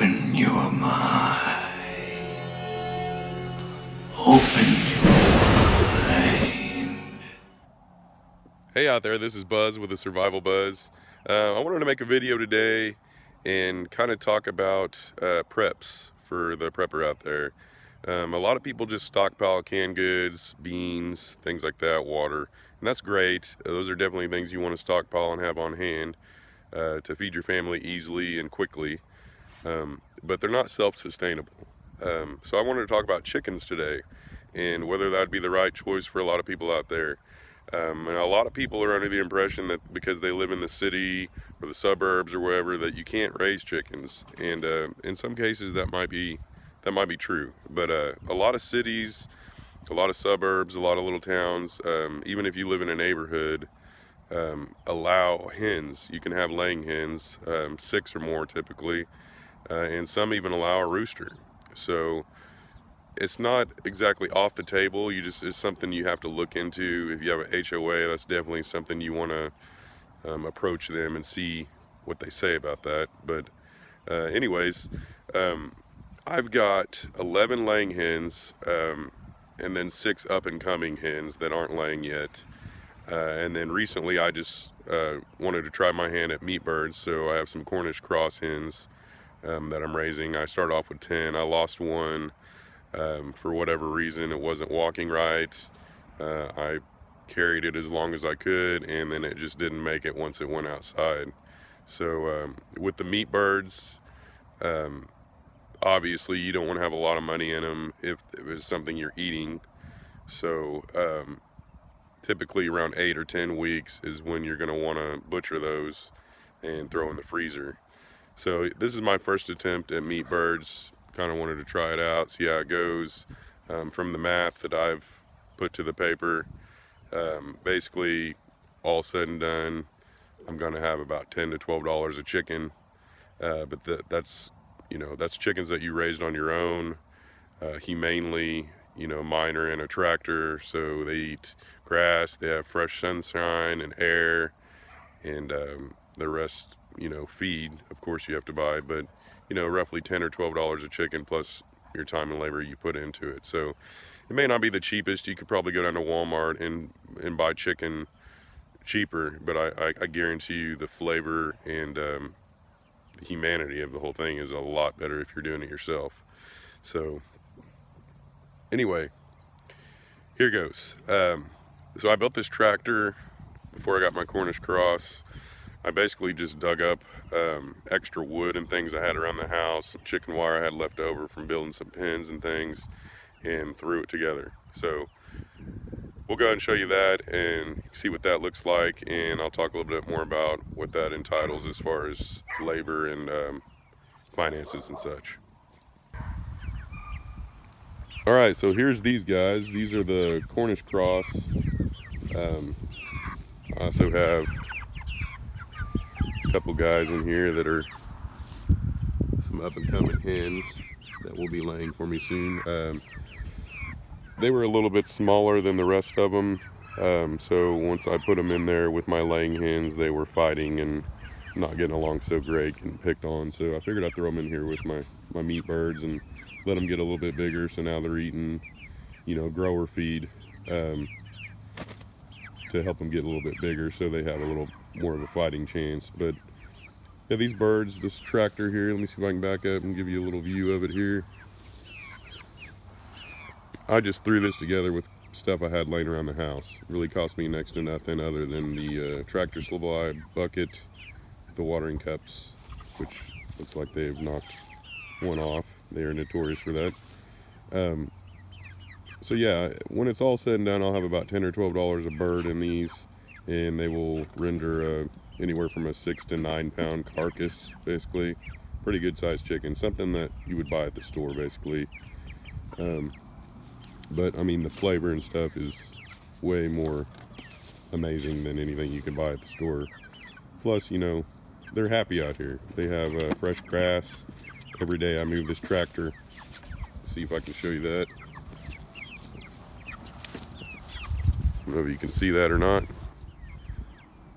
Open your mind. Open your mind. Hey out there, this is Buzz with TheSurvivalBuzz. I wanted to make a video today and kind of talk about preps for the prepper out there. A lot of people just stockpile canned goods, beans, things like that, water, and that's great. Those are definitely things you want to stockpile and have on hand to feed your family easily and quickly, but they're not self-sustainable. So I wanted to talk about chickens today and whether that'd be the right choice for a lot of people out there. And a lot of people are under the impression that because they live in the city or the suburbs or wherever that you can't raise chickens, and in some cases that might be true. But a lot of cities, a lot of suburbs, a lot of little towns, even if you live in a neighborhood, allow hens. You can have laying hens, 6 or more typically, and some even allow a rooster. So it's not exactly off the table. It's something you have to look into. If you have a HOA, that's definitely something you want to approach them and see what they say about that. But anyways, I've got 11 laying hens, and then 6 up and coming hens that aren't laying yet. And then recently I just wanted to try my hand at meat birds, so I have some Cornish cross hens that I'm raising. I started off with 10. I lost one. For whatever reason, it wasn't walking right. I carried it as long as I could, and then it just didn't make it once it went outside. So with the meat birds, obviously you don't want to have a lot of money in them if it was something you're eating. So typically around 8 or 10 weeks is when you're going to want to butcher those and throw in the freezer. So this is my first attempt at meat birds. Kind of wanted to try it out, see how it goes. From the math that I've put to the paper, basically all said and done, I'm going to have about $10 to $12 a chicken. But that's chickens that you raised on your own, humanely. Mine are in a tractor, so they eat grass, they have fresh sunshine and air, and the rest, feed, of course, you have to buy, but roughly $10 or $12 a chicken plus your time and labor you put into it. So it may not be the cheapest. You could probably go down to Walmart and buy chicken cheaper, but I guarantee you the flavor and the humanity of the whole thing is a lot better if you're doing it yourself. So anyway, here goes. So I built this tractor before I got my Cornish cross. I basically just dug up extra wood and things I had around the house, some chicken wire I had left over from building some pens and things, and threw it together. So we'll go ahead and show you that and see what that looks like, and I'll talk a little bit more about what that entitles as far as labor and finances and such. All right, so here's these guys. These are the Cornish cross. I also have a couple guys in here that are some up and coming hens that will be laying for me soon. They were a little bit smaller than the rest of them, so once I put them in there with my laying hens, they were fighting and not getting along so great and picked on. So I figured I'd throw them in here with my meat birds and let them get a little bit bigger, so now they're eating grower feed to help them get a little bit bigger, so they have a little more of a fighting chance. But yeah, these birds, this tractor here, let me see if I can back up and give you a little view of it here. I just threw this together with stuff I had laying around the house. It really cost me next to nothing other than the tractor supply bucket, the watering cups, which looks like they've knocked one off. They are notorious for that. So yeah, when it's all said and done, I'll have about $10 or $12 a bird in these, and they will render anywhere from a 6 to 9 pound carcass, basically. Pretty good sized chicken, something that you would buy at the store, basically. But I mean, the flavor and stuff is way more amazing than anything you can buy at the store. Plus, they're happy out here. They have fresh grass. Every day I move this tractor. See if I can show you that. I don't know if you can see that or not.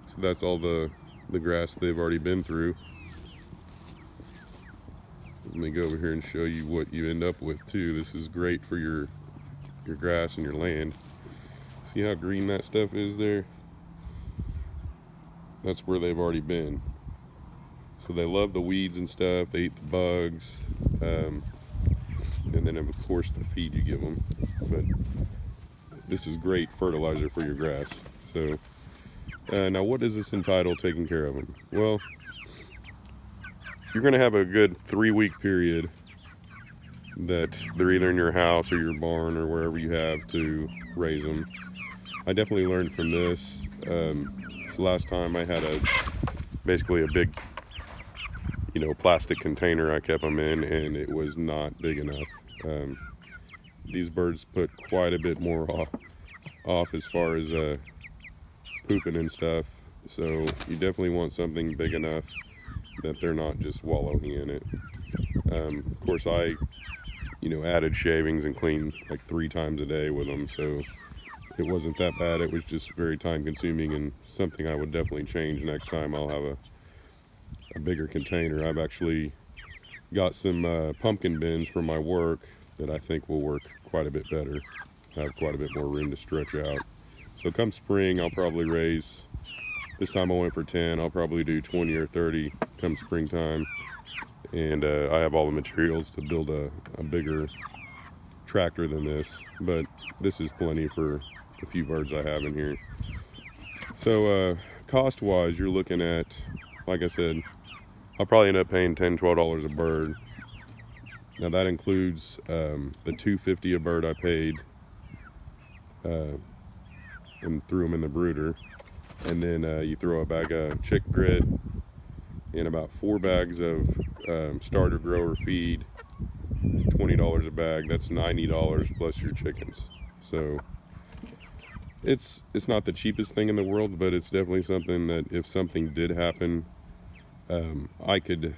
So that's all the grass they've already been through. Let me go over here and show you what you end up with too. This is great for your grass and your land. See how green that stuff is there? That's where they've already been. So they love the weeds and stuff. They eat the bugs, and then of course the feed you give them. But this is great fertilizer for your grass. So now what is this entitled taking care of them? Well, you're going to have a good 3-week period that they're either in your house or your barn or wherever you have to raise them. I definitely learned from this. This last time I had basically a big, plastic container I kept them in, and it was not big enough. These birds put quite a bit more off as far as pooping and stuff. So you definitely want something big enough that they're not just wallowing in it. Of course, I added shavings and cleaned like 3 times a day with them, so it wasn't that bad. It was just very time consuming and something I would definitely change next time. I'll have a bigger container. I've actually got some pumpkin bins for my work that I think will work quite a bit better. I have quite a bit more room to stretch out. So come spring, I'll probably raise, this time I went for 10, I'll probably do 20 or 30 come springtime. And I have all the materials to build a bigger tractor than this, but this is plenty for the few birds I have in here. So cost wise, you're looking at, like I said, I'll probably end up paying $10, $12 a bird. Now that includes the $2.50 a bird I paid and threw them in the brooder, and then you throw a bag of chick grit and about 4 bags of starter grower feed, $20 a bag. That's $90 plus your chickens. So it's not the cheapest thing in the world, but it's definitely something that if something did happen, I could,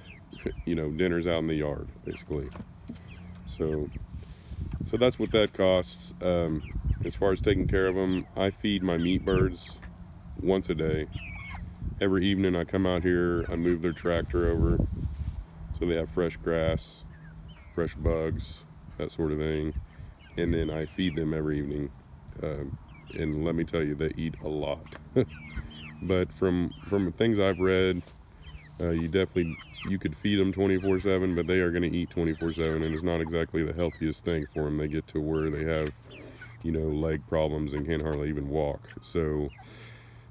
dinner's out in the yard basically. So that's what that costs. As far as taking care of them, I feed my meat birds once a day. Every evening I come out here, I move their tractor over so they have fresh grass, fresh bugs, that sort of thing. And then I feed them every evening. And let me tell you, they eat a lot. But from things I've read, you could feed them 24/7, but they are going to eat 24/7, and it's not exactly the healthiest thing for them. They get to where they have, leg problems and can't hardly even walk. So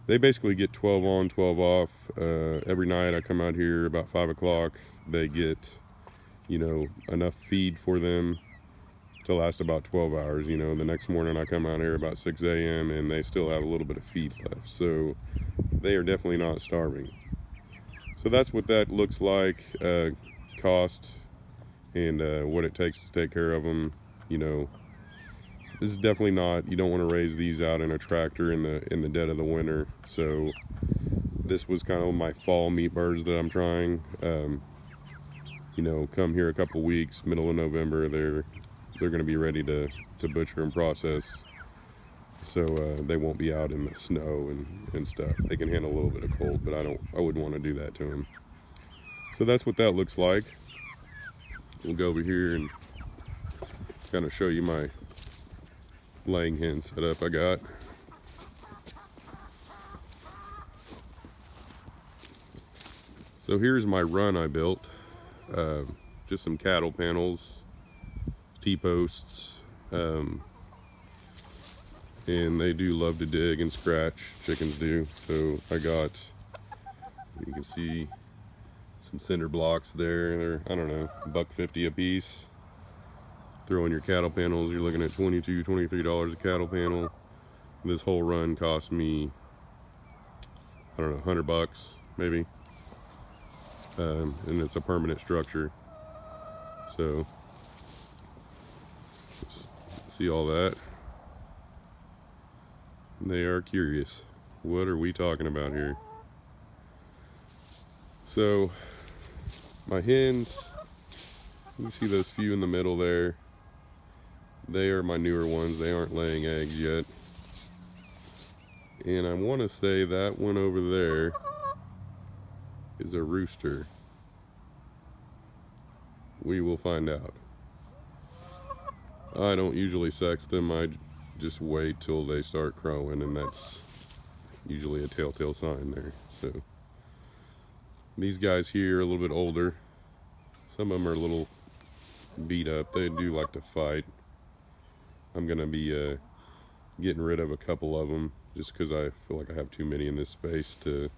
they basically get 12 on, 12 off. Every night I come out here about 5 o'clock. They get, enough feed for them to last about 12 hours. The next morning I come out here about 6 a.m. and they still have a little bit of feed left. So they are definitely not starving. So that's what that looks like, cost, and what it takes to take care of them. This is definitely not, you don't want to raise these out in a tractor in the dead of the winter. So this was kind of my fall meat birds that I'm trying. Come here a couple weeks, middle of November, they're going to be ready to butcher and process. So they won't be out in the snow and stuff. They can handle a little bit of cold, but I wouldn't want to do that to them. So that's what that looks like. We'll go over here and kind of show you my laying hen setup I got. So here's my run I built. Just some cattle panels, T-posts, and they do love to dig and scratch, chickens do. So I got, you can see some cinder blocks there. They're, I don't know, $1.50 a piece. Throw in your cattle panels, you're looking at $22, $23 a cattle panel. This whole run cost me, I don't know, $100 maybe. And it's a permanent structure. So, see all that? They are curious. What are we talking about here? So, my hens, you see those few in the middle there? They are my newer ones. They aren't laying eggs yet. And I want to say that one over there is a rooster. We will find out. I don't usually sex them. I just wait till they start crowing, and that's usually a telltale sign there. So these guys here are a little bit older. Some of them are a little beat up. They do like to fight. I'm gonna be getting rid of a couple of them just because I feel like I have too many in this space to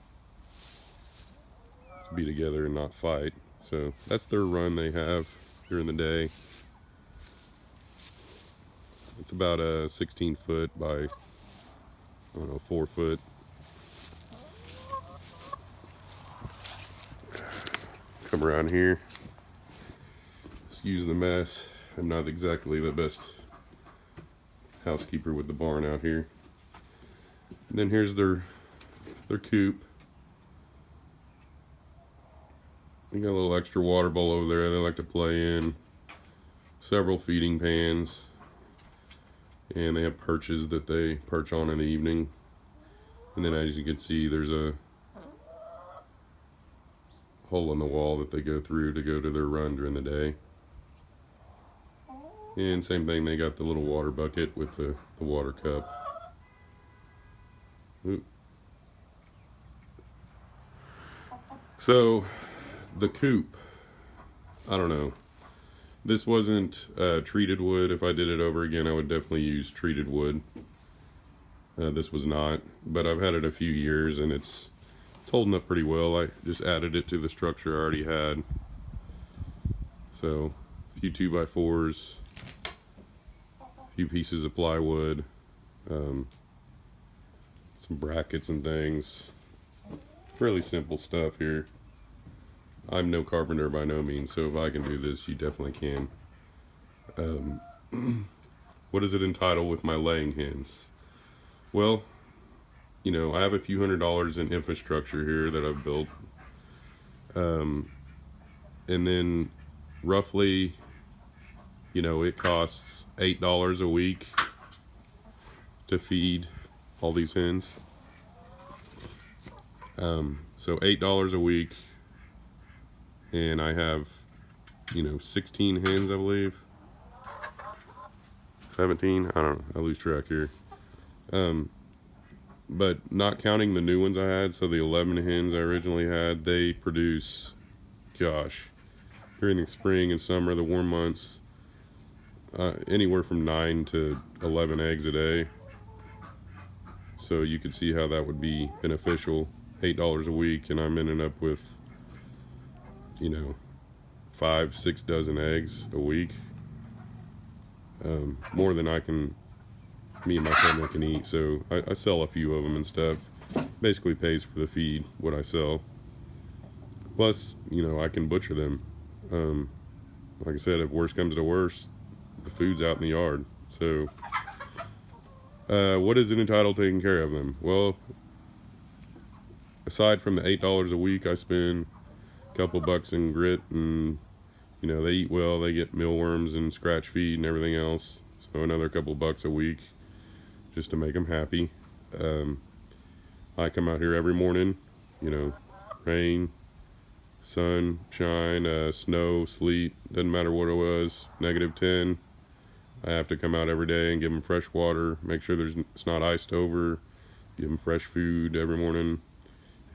be together and not fight. So that's their run they have during the day. It's about a 16 foot by, I don't know, 4 foot. Come around here. Excuse the mess. I'm not exactly the best housekeeper with the barn out here. And then here's their coop. They got a little extra water bowl over there they like to play in. Several feeding pans. And they have perches that they perch on in the evening. And then as you can see, there's a hole in the wall that they go through to go to their run during the day. And same thing, they got the little water bucket with the water cup. Oop. So, the coop, I don't know. This wasn't treated wood. If I did it over again, I would definitely use treated wood. This was not, but I've had it a few years and it's holding up pretty well. I just added it to the structure I already had. So, a few 2x4s, a few pieces of plywood, some brackets and things. Really simple stuff here. I'm no carpenter by no means, so if I can do this, you definitely can. What is it entitled with my laying hens? Well, you know, I have a few $100s in infrastructure here that I've built. And then roughly, you know, it costs $8 a week to feed all these hens. So $8 a week. And I have, you know, 16 hens, I believe. 17, I don't know, I lose track here. But not counting the new ones I had, so the 11 hens I originally had, they produce, gosh, during the spring and summer, the warm months, anywhere from 9 to 11 eggs a day. So you could see how that would be beneficial. $8 a week, and I'm ending up with, you know, 5-6 dozen eggs a week. More than me and my family can eat. So I sell a few of them and stuff. Basically pays for the feed, what I sell. Plus, you know, I can butcher them. Like I said, if worse comes to worse, the food's out in the yard. So, what is it entitled to taking care of them? Well, aside from the $8 a week I spend, couple bucks in grit, and you know, they eat well, they get mealworms and scratch feed and everything else, so another couple bucks a week just to make them happy. I come out here every morning, you know, rain, sun, shine, snow, sleet, doesn't matter what it was, -10, I have to come out every day and give them fresh water, make sure it's not iced over, give them fresh food every morning.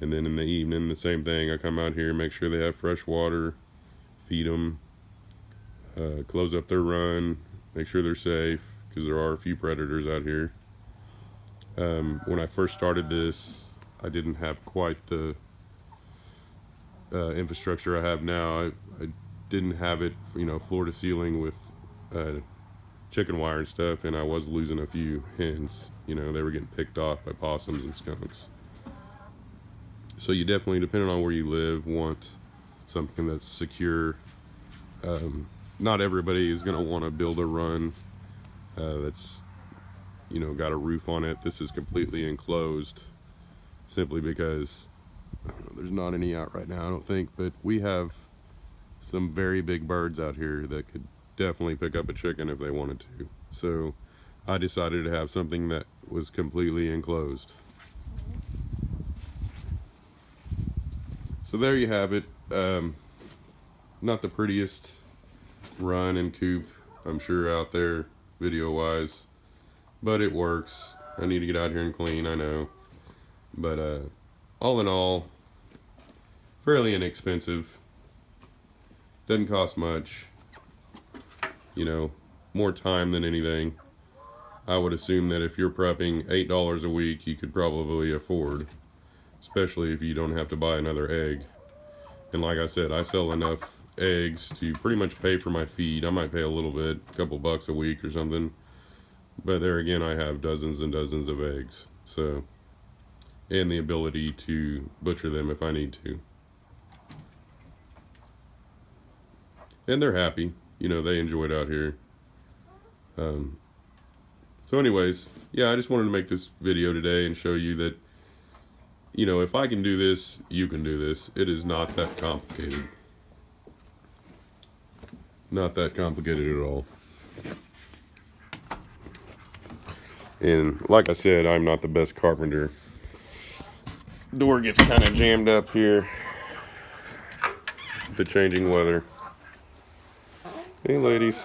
And then in the evening, the same thing. I come out here, make sure they have fresh water, feed them, close up their run, make sure they're safe, because there are a few predators out here. When I first started this, I didn't have quite the infrastructure I have now. I didn't have it, you know, floor to ceiling with chicken wire and stuff, and I was losing a few hens. You know, they were getting picked off by possums and skunks. So you definitely, depending on where you live, want something that's secure. Not everybody is going to want to build a run that's, you know, got a roof on it. This is completely enclosed, simply because there's not any out right now, I don't think, but we have some very big birds out here that could definitely pick up a chicken if they wanted to. So I decided to have something that was completely enclosed. So there you have it. Not the prettiest run and coop, I'm sure, out there video wise, but it works. I need to get out here and clean, I know, but all in all, fairly inexpensive. Doesn't cost much, you know, more time than anything. I would assume that if you're prepping $8 a week, you could probably afford, especially if you don't have to buy another egg. And like I said, I sell enough eggs to pretty much pay for my feed. I might pay a little bit, a couple bucks a week or something, but there again, I have dozens and dozens of eggs, so, and the ability to butcher them if I need to. And they're happy, you know, they enjoy it out here. So anyways, yeah, I just wanted to make this video today and show you that, you know, if I can do this, you can do this. It is not that complicated. Not that complicated at all. And like I said, I'm not the best carpenter. Door gets kind of jammed up here with the changing weather. Hey ladies.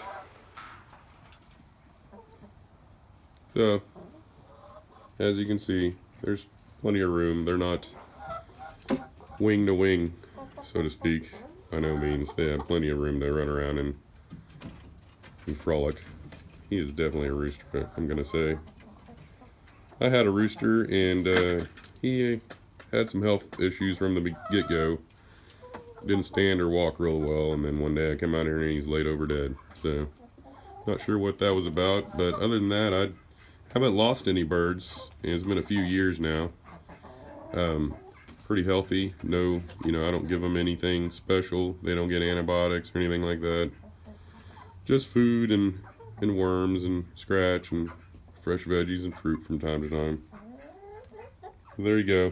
So, as you can see, there's plenty of room. They're not wing to wing, so to speak, by no means. They have plenty of room to run around and frolic. He is definitely a rooster, I'm gonna say. I had a rooster and he had some health issues from the get-go. Didn't stand or walk real well, and then one day I come out here and he's laid over dead. So, not sure what that was about, but other than that, I haven't lost any birds. It's been a few years now. Pretty healthy. No, you know, I don't give them anything special. They don't get antibiotics or anything like that. Just food and worms and scratch and fresh veggies and fruit from time to time. So there you go.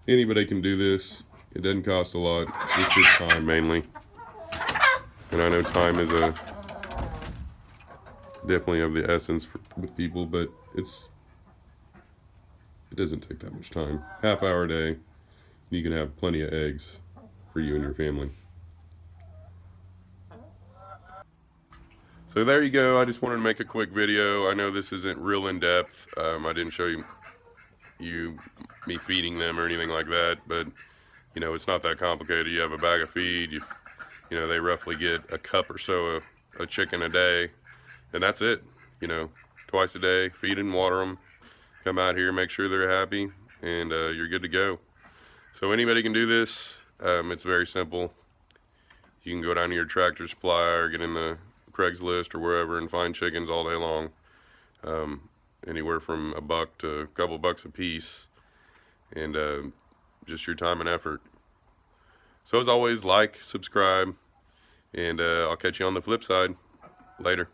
Anybody can do this. It doesn't cost a lot. It's just time mainly. And I know time is definitely of the essence with people, but it doesn't take that much time. Half-hour a day, you can have plenty of eggs for you and your family. So there you go. I just wanted to make a quick video. I know this isn't real in-depth. I didn't show you me feeding them or anything like that, but you know, it's not that complicated. You have a bag of feed, you know, they roughly get a cup or so of chicken a day, and that's it. You know, twice a day, feed and water them. Come out here, make sure they're happy, and you're good to go. So anybody can do this. It's very simple. You can go down to your Tractor Supply or get in the Craigslist or wherever and find chickens all day long. Anywhere from $1 to a couple bucks a piece, and just your time and effort. So as always, like, subscribe, and I'll catch you on the flip side. Later.